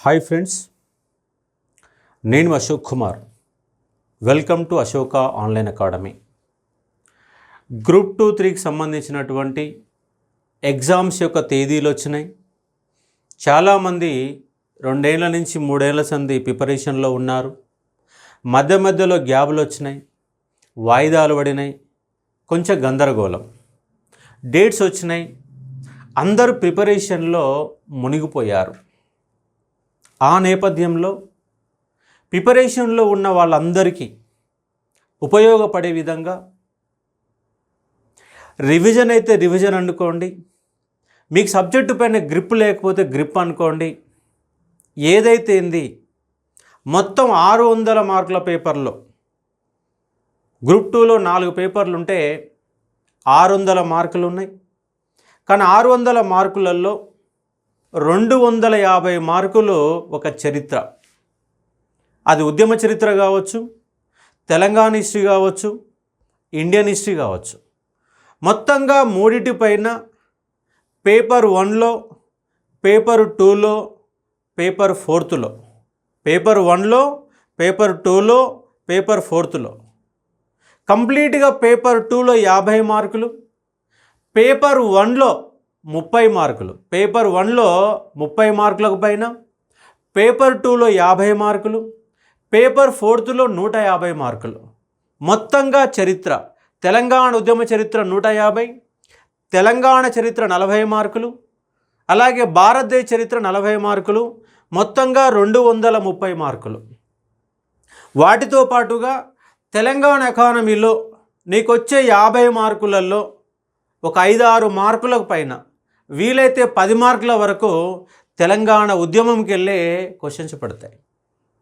Hi friends, నేను Ashok Kumar. Welcome to Ashoka online academy. Group 2-3కి సంబంధించినటువంటి ఎగ్జామ్స్ యొక్క తేదీలు వచ్చినాయి. చాలామంది 2 ఏళ్ల నుంచి 3 ఏళ్ల సంది ప్రిపరేషన్లో ఉన్నారు. మధ్యలో గ్యాప్లు వచ్చినాయి, వాయిదాలు పడినాయి, కొంచెం గందరగోళం. డేట్స్ వచ్చినాయి, అందరూ ప్రిపరేషన్లో మునిగిపోయారు. ఆ నేపథ్యంలో ప్రిపరేషన్లో ఉన్న వాళ్ళందరికీ ఉపయోగపడే విధంగా రివిజన్ అయితే రివిజన్ అనుకోండి, మీకు సబ్జెక్టు పైన గ్రిప్ లేకపోతే గ్రిప్ అనుకోండి, ఏదైతే ఏంది మొత్తం 600 మార్కుల పేపర్లో గ్రూప్ 2లో 4 పేపర్లు ఉంటే 600 మార్కులు ఉన్నాయి. కానీ 600 మార్కులలో 250 మార్కులు ఒక చరిత్ర. అది ఉద్యమ చరిత్ర కావచ్చు, తెలంగాణ హిస్టరీ కావచ్చు, ఇండియన్ హిస్టరీ కావచ్చు. మొత్తంగా మూడిటిపైన పేపర్ 1లో, పేపర్ 2లో, పేపర్ 4లో, పేపర్ 1లో, పేపర్ 2లో, పేపర్ 4లో కంప్లీట్గా పేపర్ 2లో 50 మార్కులు, పేపర్ 1లో 30 మార్కులు, పేపర్ 1లో 30 మార్కులకు పైన, పేపర్ 2లో 50 మార్కులు, పేపర్ 4లో 150 మార్కులు. మొత్తంగా చరిత్ర, తెలంగాణ ఉద్యమ చరిత్ర 150, తెలంగాణ చరిత్ర 40 మార్కులు, అలాగే భారతదేశ చరిత్ర 40 మార్కులు, మొత్తంగా 230 మార్కులు. వాటితో పాటుగా తెలంగాణ ఎకానమీలో నీకు వచ్చే 50 మార్కులలో ఒక 5-6 మార్కులకు పైన, వీలైతే 10 మార్కుల వరకు తెలంగాణ ఉద్యమంకి వెళ్ళే క్వశ్చన్స్ పడతాయి.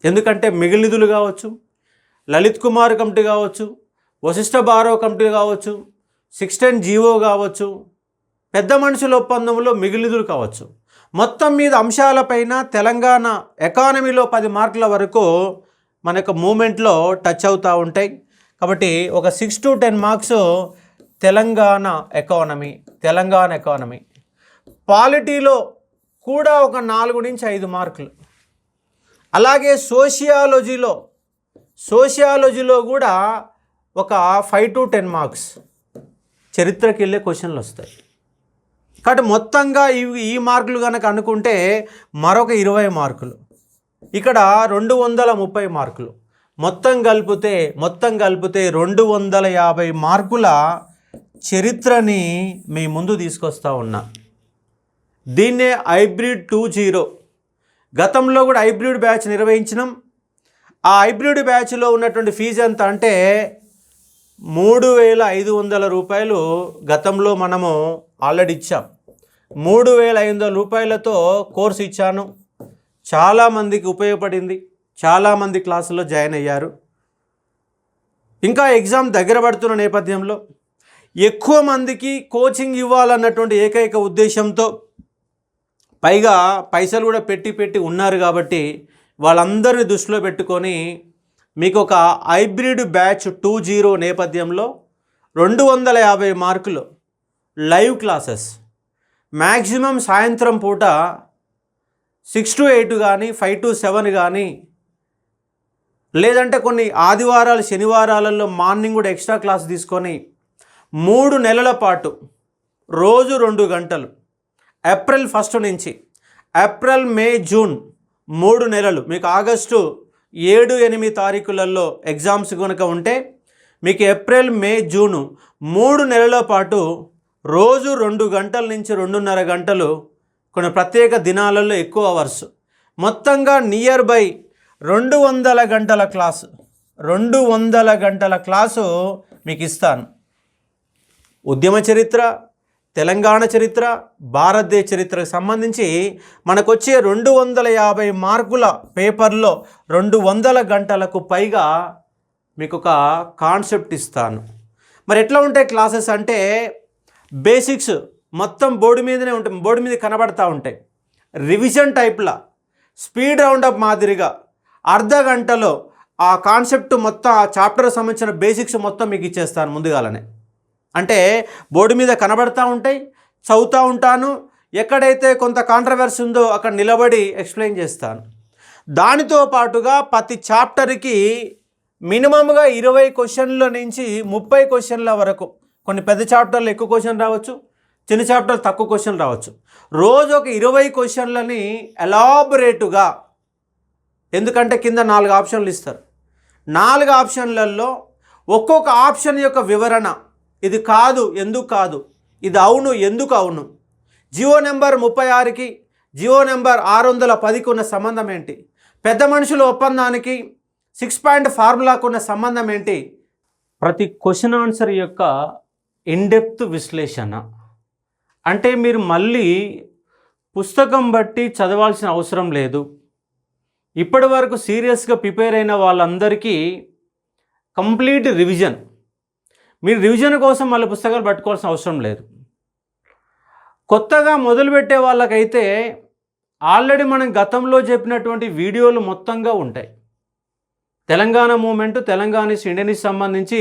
ఎందుకంటే మిగిలిదులు కావచ్చు, లలిత్ కుమార్ కమిటీ కావచ్చు, వశిష్ఠ భారవ కమిటీ కావచ్చు, 16 జీవో కావచ్చు, పెద్ద మనుషుల ఒప్పందంలో మిగిలిదులు కావచ్చు, మొత్తం మీద అంశాలపైన తెలంగాణ ఎకానమీలో 10 మార్కుల వరకు మనకు మూమెంట్లో టచ్ అవుతూ ఉంటాయి. కాబట్టి ఒక 6 to 10 మార్క్స్ తెలంగాణ ఎకానమీ. పాలిటీలో కూడా ఒక 4 నుంచి 5 మార్కులు. అలాగే సోషియాలజీలో కూడా ఒక 5 to 10 మార్క్స్ చరిత్రకి వెళ్ళే క్వశ్చన్లు వస్తాయి. కాబట్టి మొత్తంగా ఈ మార్కులు కనుక అనుకుంటే మరొక 20 మార్కులు, ఇక్కడ 230 మార్కులు, మొత్తం కలిపితే 250 మార్కుల చరిత్రని మీ ముందు తీసుకొస్తా ఉన్నా. దీన్నే హైబ్రిడ్ 2.0. గతంలో కూడా హైబ్రిడ్ బ్యాచ్ నిర్వహించినాం. ఆ హైబ్రిడ్ బ్యాచ్లో ఉన్నటువంటి ఫీజు ఎంత అంటే 3,500 రూపాయలు గతంలో మనము ఆల్రెడీ ఇచ్చాం. 3,500 రూపాయలతో కోర్సు ఇచ్చాను. చాలామందికి ఉపయోగపడింది, చాలామంది క్లాసులో జాయిన్ అయ్యారు. ఇంకా ఎగ్జామ్ దగ్గర పడుతున్న నేపథ్యంలో ఎక్కువ మందికి కోచింగ్ ఇవ్వాలన్నటువంటి ఏకైక ఉద్దేశంతో, పైగా పైసలు కూడా పెట్టి ఉన్నారు కాబట్టి వాళ్ళందరినీ దృష్టిలో పెట్టుకొని మీకు ఒక హైబ్రిడ్ బ్యాచ్ 2.0 నేపథ్యంలో 250 మార్కులు లైవ్ క్లాసెస్, మ్యాక్సిమం సాయంత్రం పూట 6 to 8 కానీ 5 to 7 కానీ, లేదంటే కొన్ని ఆదివారాలు శనివారాలలో మార్నింగ్ కూడా ఎక్స్ట్రా క్లాస్ తీసుకొని 3 నెలల పాటు రోజు 2 గంటలు, ఏప్రిల్ 1 నుంచి ఏప్రిల్, మే, జూన్ 3 నెలలు, మీకు ఆగస్టు 7-8 తారీఖులలో ఎగ్జామ్స్ కనుక ఉంటే మీకు ఏప్రిల్, మే, జూను 3 నెలల పాటు రోజు 2 గంటల నుంచి 2.5 గంటలు, కొన్ని ప్రత్యేక దినాలలో ఎక్కువ అవర్స్, మొత్తంగా నియర్ బై 200 గంటల క్లాసు, 200 గంటల క్లాసు మీకు ఇస్తాను. ఉద్యమ చరిత్ర, తెలంగాణ చరిత్ర, భారతదేశ చరిత్రకు సంబంధించి మనకొచ్చే 250 మార్కుల పేపర్లో 200 గంటలకు పైగా మీకు ఒక కాన్సెప్ట్ ఇస్తాను. మరి ఎట్లా ఉంటాయి క్లాసెస్ అంటే, బేసిక్స్ మొత్తం బోర్డు మీదనే ఉంటాయి, బోర్డు మీద కనబడతా ఉంటాయి. రివిజన్ టైప్లా స్పీడ్ రౌండప్ మాదిరిగా అర్ధ గంటలో ఆ కాన్సెప్ట్ మొత్తం, ఆ చాప్టర్కి సంబంధించిన బేసిక్స్ మొత్తం మీకు ఇచ్చేస్తాను ముందుగాలనే. అంటే బోర్డు మీద కనబడతా ఉంటాయి, చదువుతూ ఉంటాను, ఎక్కడైతే కొంత కాంట్రవర్సీ ఉందో అక్కడ నిలబడి ఎక్స్ప్లెయిన్ చేస్తాను. దానితో పాటుగా ప్రతి చాప్టర్కి మినిమంగా 20 క్వశ్చన్ల నుంచి 30 క్వశ్చన్ల వరకు, కొన్ని పెద్ద చాప్టర్లు ఎక్కువ క్వశ్చన్ రావచ్చు, చిన్న చాప్టర్లు తక్కువ క్వశ్చన్ రావచ్చు. రోజు ఒక 20 క్వశ్చన్లని ఎలాబొరేటుగా, ఎందుకంటే కింద 4 ఆప్షన్లు ఇస్తారు. 4 ఆప్షన్లలో ఒక్కొక్క ఆప్షన్ యొక్క వివరణ, ఇది కాదు ఎందుకు కాదు, ఇది అవును ఎందుకు అవును, జియో నెంబర్ 36కి జియో నెంబర్ 610కి ఉన్న సంబంధం ఏంటి, పెద్ద మనుషుల ఒప్పందానికి 6 పాయింట్ ఫార్ములాకు ఉన్న సంబంధం ఏంటి, ప్రతి క్వశ్చన్ ఆన్సర్ యొక్క ఇన్డెప్త్ విశ్లేషణ. అంటే మీరు మళ్ళీ పుస్తకం బట్టి చదవాల్సిన అవసరం లేదు. ఇప్పటి వరకు సీరియస్గా ప్రిపేర్ అయిన వాళ్ళందరికీ కంప్లీట్ రివిజన్. మీరు రివిజన్ కోసం మళ్ళీ పుస్తకాలు పట్టుకోవాల్సిన అవసరం లేదు. కొత్తగా మొదలుపెట్టే వాళ్ళకైతే ఆల్రెడీ మనం గతంలో చెప్పినటువంటి వీడియోలు మొత్తంగా ఉంటాయి. తెలంగాణ మూమెంట్, తెలంగాణ ఇండియన్కి సంబంధించి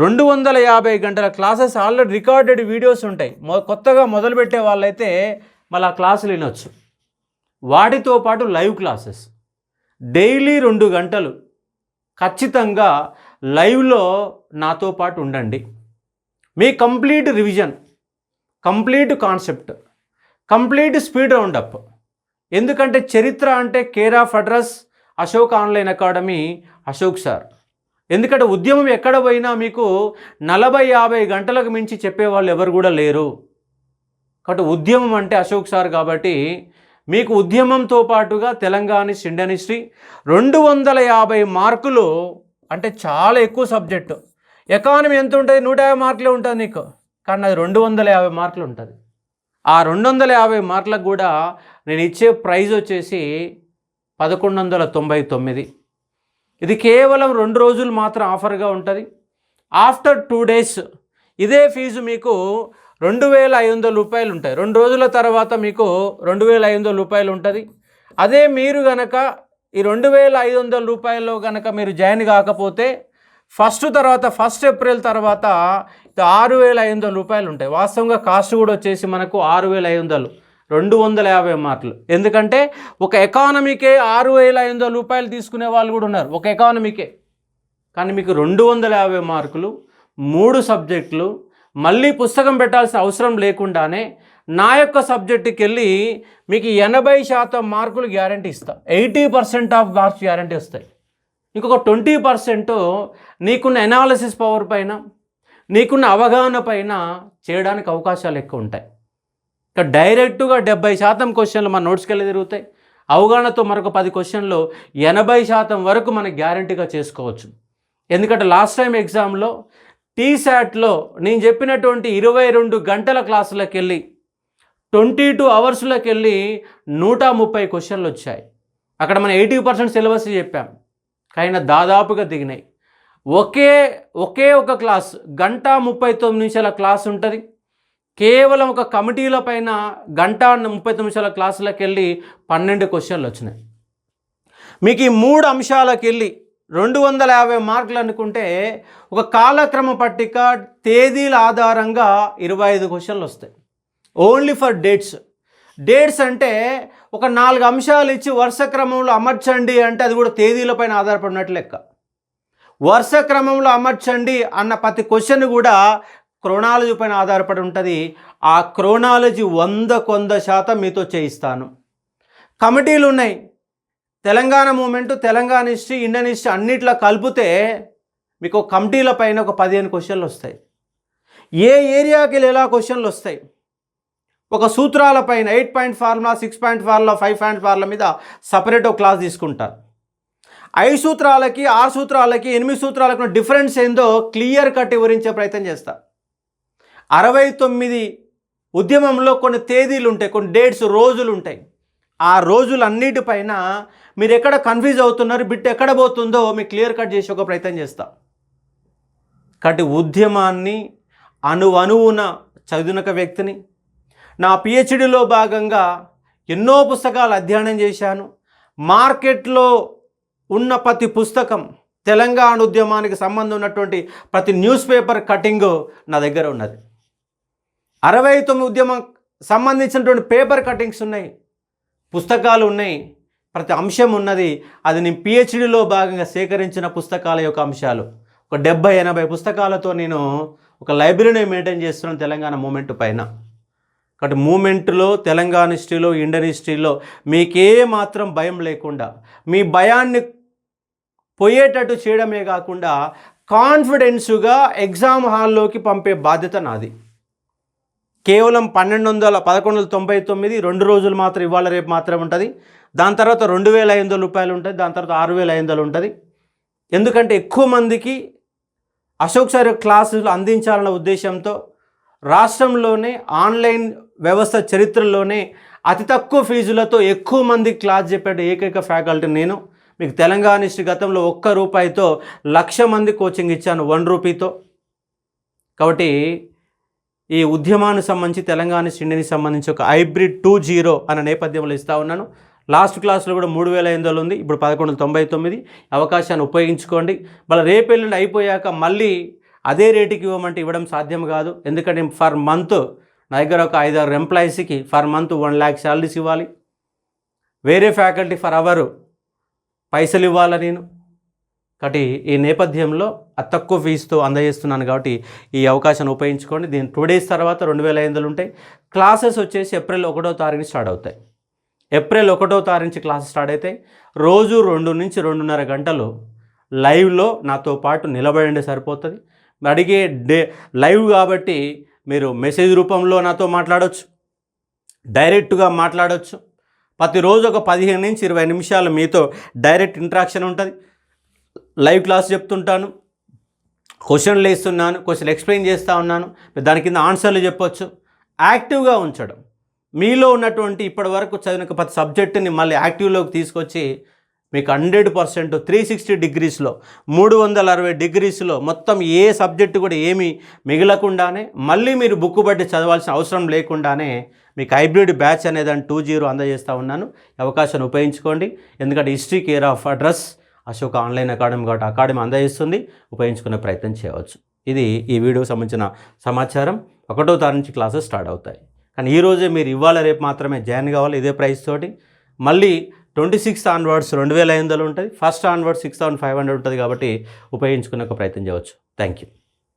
250 గంటల క్లాసెస్ ఆల్రెడీ రికార్డెడ్ వీడియోస్ ఉంటాయి. కొత్తగా మొదలుపెట్టే వాళ్ళైతే మళ్ళీ ఆ క్లాసులు వినొచ్చు. వాటితో పాటు లైవ్ క్లాసెస్ డైలీ 2 గంటలు ఖచ్చితంగా లైవ్లో నాతో పాటు ఉండండి. మీ complete revision, complete concept, complete speed roundup. ఎందుకంటే చరిత్ర అంటే care of address Ashok online academy, Ashok sir. ఎందుకంటే ఉద్యమం ఎక్కడ పోయినా మీకు 40-50 గంటలకు మించి చెప్పేవాళ్ళు ఎవరు కూడా లేరు. కాబట్టి ఉద్యమం అంటే అశోక్ సార్. కాబట్టి మీకు ఉద్యమంతో పాటుగా తెలంగాణ ఇండియన్ హిస్టరీ 250 మార్కులు అంటే చాలా ఎక్కువ సబ్జెక్టు. ఎకానమీ ఎంత ఉంటుంది? 150 మార్కులే ఉంటుంది నీకు, కానీ అది 250 మార్కులు ఉంటుంది. ఆ 250 మార్కులకు కూడా నేను ఇచ్చే ప్రైజ్ వచ్చేసి 1199. ఇది కేవలం 2 రోజులు మాత్రం ఆఫర్గా ఉంటుంది. ఆఫ్టర్ 2 డేస్ ఇదే ఫీజు మీకు 2500 రూపాయలు ఉంటాయి. 2 రోజుల తర్వాత మీకు 2500 రూపాయలు ఉంటుంది. అదే మీరు గనక ఈ 2500 రూపాయల్లో కనుక మీరు జాయిన్ కాకపోతే ఫస్ట్ ఏప్రిల్ తర్వాత 6500 రూపాయలు ఉంటాయి. వాస్తవంగా కాస్ట్ కూడా వచ్చేసి మనకు 6500, 250 మార్కులు. ఎందుకంటే ఒక ఎకానమీకే 6500 రూపాయలు తీసుకునే వాళ్ళు కూడా ఉన్నారు, ఒక ఎకానమీకే. కానీ మీకు 250 మార్కులు, 3 సబ్జెక్టులు, మళ్ళీ పుస్తకం పెట్టాల్సిన అవసరం లేకుండానే నా యొక్క సబ్జెక్టుకి వెళ్ళి మీకు 80% మార్కులు గ్యారంటీ ఇస్తా. 80% ఆఫ్ మార్క్స్ గ్యారంటీ వస్తాయి. ఇంకొక 20% నీకున్న ఎనాలిసిస్ పవర్ పైన, నీకున్న అవగాహన పైన చేయడానికి అవకాశాలు ఎక్కువ ఉంటాయి. ఇక డైరెక్ట్గా 70% క్వశ్చన్లు మన నోట్స్కి వెళ్ళి తిరుగుతాయి. అవగాహనతో మరొక 10 క్వశ్చన్లు 80% వరకు మనకు గ్యారంటీగా చేసుకోవచ్చు. ఎందుకంటే లాస్ట్ టైం ఎగ్జామ్లో టీశాట్లో నేను చెప్పినటువంటి 22 గంటల క్లాసులకు వెళ్ళి 22 అవర్స్లోకి వెళ్ళి 130 క్వశ్చన్లు వచ్చాయి. అక్కడ మనం 80% సిలబస్ చెప్పాం, కానీ దాదాపుగా దిగినాయి. ఒకే ఒక క్లాస్ 1:39 నిమిషాల క్లాస్ ఉంటుంది. కేవలం ఒక కమిటీల పైన 1:39 నిమిషాల క్లాసులకు వెళ్ళి 12 క్వశ్చన్లు వచ్చినాయి. మీకు ఈ 3 అంశాలకు వెళ్ళి 250 మార్కులు అనుకుంటే ఒక కాలక్రమ పట్టిక తేదీల ఆధారంగా 25 క్వశ్చన్లు వస్తాయి. ఓన్లీ ఫర్ డేట్స్ అంటే ఒక 4 అంశాలు ఇచ్చి వరుస క్రమంలో అమర్చండి అంటే అది కూడా తేదీలపైన ఆధారపడినట్లు లెక్క. వరుస క్రమంలో అమర్చండి అన్న ప్రతి క్వశ్చన్ కూడా క్రోనాలజీ పైన ఆధారపడి ఉంటుంది. ఆ క్రోనాలజీ 100% మీతో చేయిస్తాను. కమిటీలు ఉన్నాయి. Telangana movement, Telangana history, Indian history అన్నిట్లో కలిపితే మీకు కమిటీల పైన ఒక 15 క్వశ్చన్లు వస్తాయి. ఏ ఏరియాకి ఎలా క్వశ్చన్లు వస్తాయి? ఒక సూత్రాల పైన 8 point formula, 6 point formula, 5 point formula మీద సపరేట్ ఒక క్లాస్ తీసుకుంటారు. 5 సూత్రాలకి, 6 సూత్రాలకి, 8 సూత్రాలకు డిఫరెన్స్ ఏందో క్లియర్ కట్ వివరించే ప్రయత్నం చేస్తా. 69 ఉద్యమంలో కొన్ని తేదీలు ఉంటాయి, కొన్ని డేట్స్, రోజులు ఉంటాయి. ఆ రోజులన్నిటిపైన మీరు ఎక్కడ కన్ఫ్యూజ్ అవుతున్నారు, బిట్ ఎక్కడ పోతుందో మీకు క్లియర్ కట్ చేసి ఒక ప్రయత్నం చేస్తా. కాబట్టి ఉద్యమాన్ని అణువున చదివిన వ్యక్తిని, నా పిహెచ్డిలో భాగంగా ఎన్నో పుస్తకాలు అధ్యయనం చేశాను. మార్కెట్లో ఉన్న ప్రతి పుస్తకం, తెలంగాణ ఉద్యమానికి సంబంధం ఉన్నటువంటి ప్రతి న్యూస్ పేపర్ కటింగ్ నా దగ్గర ఉన్నది. 69 ఉద్యమం సంబంధించినటువంటి పేపర్ కటింగ్స్ ఉన్నాయి, పుస్తకాలు ఉన్నాయి, ప్రతి అంశం ఉన్నది. అది నేను పిహెచ్డిలో భాగంగా సేకరించిన పుస్తకాల యొక్క అంశాలు. ఒక 70-80 పుస్తకాలతో నేను ఒక లైబ్రరీని మెయింటైన్ చేస్తున్నాను తెలంగాణ మూమెంట్ పైన. కాబట్టి మూమెంట్లో, తెలంగాణ హిస్టరీలో, ఇండియన్ హిస్టరీలో మీకే మాత్రం భయం లేకుండా, మీ భయాన్ని పోయేటట్టు చేయడమే కాకుండా కాన్ఫిడెన్స్గా ఎగ్జామ్ హాల్లోకి పంపే బాధ్యత నాది. కేవలం 1199 2 రోజులు మాత్రం, ఇవాళ రేపు మాత్రం ఉంటుంది. దాని తర్వాత 2500 రూపాయలు ఉంటుంది, దాని తర్వాత 6500 ఉంటుంది. ఎందుకంటే ఎక్కువ మందికి అశోక్ సార్ క్లాసులు అందించాలన్న ఉద్దేశంతో రాష్ట్రంలోనే ఆన్లైన్ వ్యవస్థ చరిత్రలోనే అతి తక్కువ ఫీజులతో ఎక్కువ మంది క్లాస్ చెప్పే ఏకైక ఫ్యాకల్టీ నేను. మీకు తెలంగాణ హిస్టరీ గతంలో ₹1 1,00,000 మంది కోచింగ్ ఇచ్చాను, 1 రూపీతో. కాబట్టి ఈ ఉద్యమానికి సంబంధించి, తెలంగాణ హిస్టరీకి సంబంధించి ఒక హైబ్రిడ్ 2.0 అనే నేపథ్యంలో ఇస్తూ ఉన్నాను. లాస్ట్ క్లాస్లో కూడా 3,500 ఉంది, ఇప్పుడు 1199. అవకాశాన్ని ఉపయోగించుకోండి. మళ్ళీ రేపు ఎల్లుండి అయిపోయాక మళ్ళీ అదే రేటుకి ఇవ్వమంటే ఇవ్వడం సాధ్యం కాదు. ఎందుకంటే ఫర్ మంత్ నా దగ్గర ఒక 5-6 ఎంప్లాయీస్కి ఫర్ మంత్ 1 lakh శాలరీస్ ఇవ్వాలి. వేరే ఫ్యాకల్టీ ఫర్ అవర్ పైసలు ఇవ్వాలి నేను. కాబట్టి ఈ నేపథ్యంలో అతి తక్కువ ఫీజుతో అందజేస్తున్నాను. కాబట్టి ఈ అవకాశాన్ని ఉపయోగించుకోండి. దీని 2 days తర్వాత 2500 ఉంటాయి. క్లాసెస్ వచ్చేసి ఏప్రిల్ 1వ తారీఖు స్టార్ట్ అవుతాయి. ఏప్రిల్ 1వ తారీఖు నుంచి క్లాసెస్ స్టార్ట్ అవుతాయి. రోజు 2 నుంచి 2.5 గంటలు లైవ్లో నాతో పాటు నిలబడండి సరిపోతుంది. అడిగే లైవ్ కాబట్టి మీరు మెసేజ్ రూపంలో నాతో మాట్లాడవచ్చు, డైరెక్ట్గా మాట్లాడవచ్చు. ప్రతిరోజు ఒక 15 నుంచి 20 నిమిషాలు మీతో డైరెక్ట్ ఇంటరాక్షన్ ఉంటుంది. లైవ్ క్లాస్ చెప్తుంటాను, క్వశ్చన్లు వేస్తున్నాను, క్వశ్చన్ ఎక్స్ప్లెయిన్ చేస్తూ ఉన్నాను, దాని కింద ఆన్సర్లు చెప్పొచ్చు. యాక్టివ్గా ఉంచడం, మీలో ఉన్నటువంటి ఇప్పటి వరకు చదివిన ప్రతి సబ్జెక్టుని మళ్ళీ యాక్టివ్లోకి తీసుకొచ్చి మీకు 100% 360 degreesలో 360 degreesలో మొత్తం ఏ సబ్జెక్టు కూడా ఏమీ మిగలకుండానే మళ్ళీ మీరు బుక్ బట్టి చదవాల్సిన అవసరం లేకుండానే మీకు హైబ్రిడ్ బ్యాచ్ అనేదాన్ని 2.0 అందజేస్తూ ఉన్నాను. అవకాశాన్ని ఉపయోగించుకోండి. ఎందుకంటే history care of address Ashok online academy కాబట్టి అకాడమీ అందజేస్తుంది, ఉపయోగించుకునే ప్రయత్నం చేయవచ్చు. ఇది ఈ వీడియోకి సంబంధించిన సమాచారం. 1వ తారీఖు నుంచి క్లాసెస్ స్టార్ట్ అవుతాయి. కానీ ఈరోజే మీరు ఇవాళ రేపు మాత్రమే జాయిన్ కావాలి ఇదే ప్రైస్ తోటి. మళ్ళీ 26 ఆన్వర్డ్స్ 2500 ఉంటుంది, 1st ఆన్వర్డ్స్ 6500 ఉంటుంది. కాబట్టి ఉపయోగించుకునే ప్రయత్నం చేయవచ్చు. Thank you.